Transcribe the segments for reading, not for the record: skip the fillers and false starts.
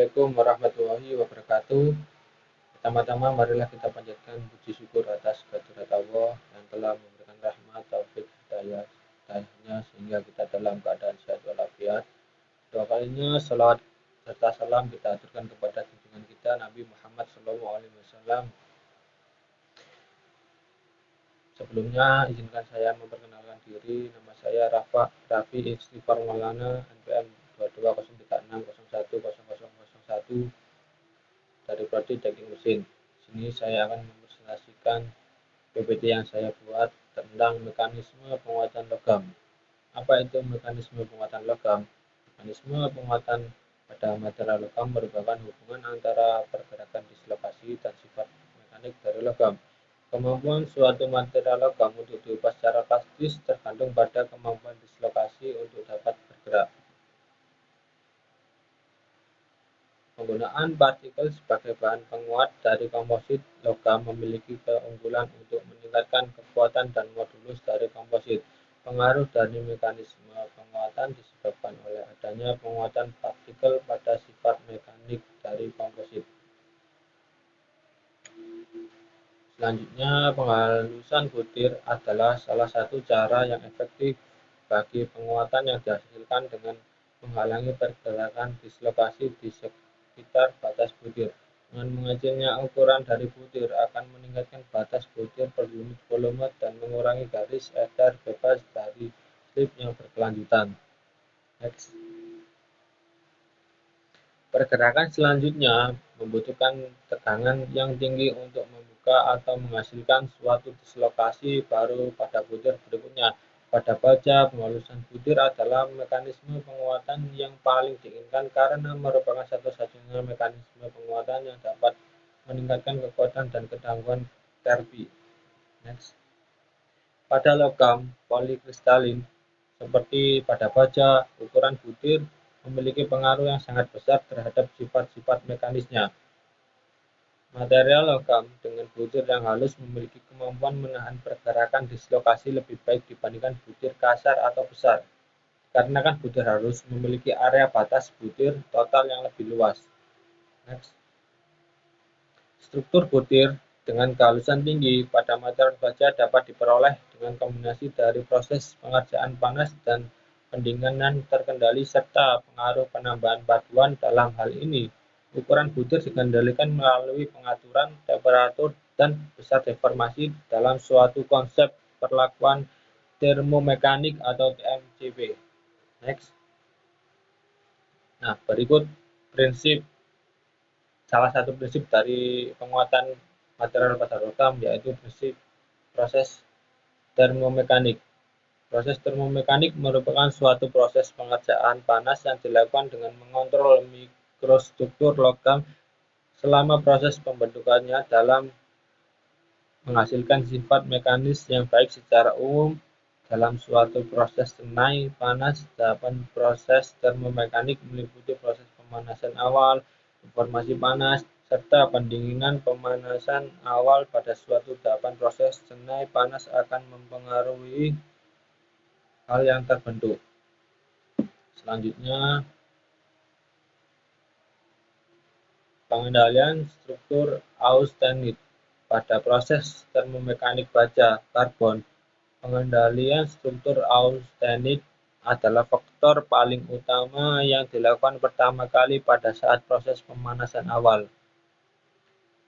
Assalamualaikum warahmatullahi wabarakatuh. Pertama-tama marilah kita panjatkan puji syukur atas kehadirat Allah yang telah memberikan rahmat, taufik, hidayahnya sehingga kita dalam keadaan sehat walafiat. Dua kalinya salawat serta salam kita aturkan kepada junjungan kita Nabi Muhammad SAW. Sebelumnya izinkan saya memperkenalkan diri. Nama saya Raffi Istighfar Maulana, NPM 220360101001 dari Prodi Teknik Mesin. Di sini saya akan mempresentasikan PPT yang saya buat tentang mekanisme penguatan logam. Apa itu mekanisme penguatan logam? Mekanisme penguatan pada material logam merupakan hubungan antara pergerakan dislokasi dan sifat mekanik dari logam. Kemampuan suatu material logam untuk diubah secara plastis tergantung pada kemampuan dislokasi untuk dapat bergerak. Penggunaan partikel sebagai bahan penguat dari komposit logam memiliki keunggulan untuk meningkatkan kekuatan dan modulus dari komposit. Pengaruh dari mekanisme penguatan disebabkan oleh adanya penguatan partikel pada sifat mekanik dari komposit. Selanjutnya, penghalusan butir adalah salah satu cara yang efektif bagi penguatan yang dihasilkan dengan menghalangi pergerakan dislokasi di sekitar batas butir. Dengan mengecilnya ukuran dari butir akan meningkatkan batas butir per unit volume dan mengurangi garis edar bebas dari slip yang berkelanjutan. Next. Pergerakan selanjutnya membutuhkan tegangan yang tinggi untuk membuka atau menghasilkan suatu dislokasi baru pada butir berikutnya. Pada baja, penghalusan butir adalah mekanisme penguatan yang paling diinginkan karena merupakan satu-satunya mekanisme penguatan yang dapat meningkatkan kekuatan dan ketangguhan Kirby. Next. Pada logam polikristalin seperti pada baja, ukuran butir memiliki pengaruh yang sangat besar terhadap sifat-sifat mekanisnya. Material logam dengan butir yang halus memiliki kemampuan menahan pergerakan dislokasi lebih baik dibandingkan butir kasar atau besar. Karena butir halus memiliki area batas butir total yang lebih luas. Next. Struktur butir dengan kehalusan tinggi pada material baja dapat diperoleh dengan kombinasi dari proses pengerjaan panas dan pendinginan terkendali serta pengaruh penambahan paduan. Dalam hal ini, ukuran butir dikendalikan melalui pengaturan temperatur dan besar deformasi dalam suatu konsep perlakuan termomekanik atau TMCP. Next. Nah, berikut salah satu prinsip dari penguatan material pada logam, yaitu prinsip proses termomekanik. Proses termomekanik merupakan suatu proses pengerjaan panas yang dilakukan dengan mengontrol mikrostruktur logam selama proses pembentukannya dalam menghasilkan sifat mekanis yang baik. Secara umum, dalam suatu proses senai panas, tahapan proses termomekanik meliputi proses pemanasan awal, informasi panas, serta pendinginan. Pemanasan awal pada suatu tahapan proses senai panas akan mempengaruhi hal yang terbentuk. Selanjutnya, pengendalian struktur austenit pada proses termomekanik baja karbon. Pengendalian struktur austenit adalah faktor paling utama yang dilakukan pertama kali pada saat proses pemanasan awal.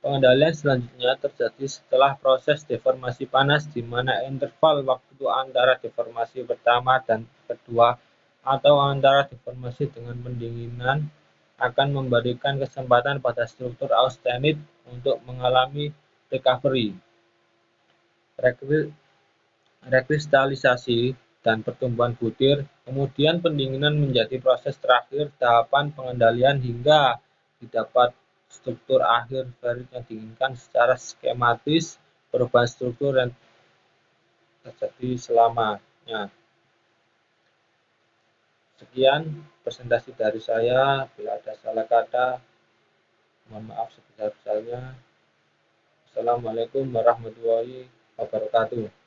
Pengendalian selanjutnya terjadi setelah proses deformasi panas, di mana interval waktu antara deformasi pertama dan kedua atau antara deformasi dengan pendinginan akan memberikan kesempatan pada struktur austenit untuk mengalami recovery, rekristalisasi, dan pertumbuhan butir. Kemudian pendinginan menjadi proses terakhir tahapan pengendalian hingga didapat struktur akhir dari yang diinginkan. Secara skematis, perubahan struktur yang terjadi selamanya. Sekian presentasi dari saya. Bila ada salah kata, mohon maaf sebesar-besarnya. Assalamualaikum warahmatullahi wabarakatuh.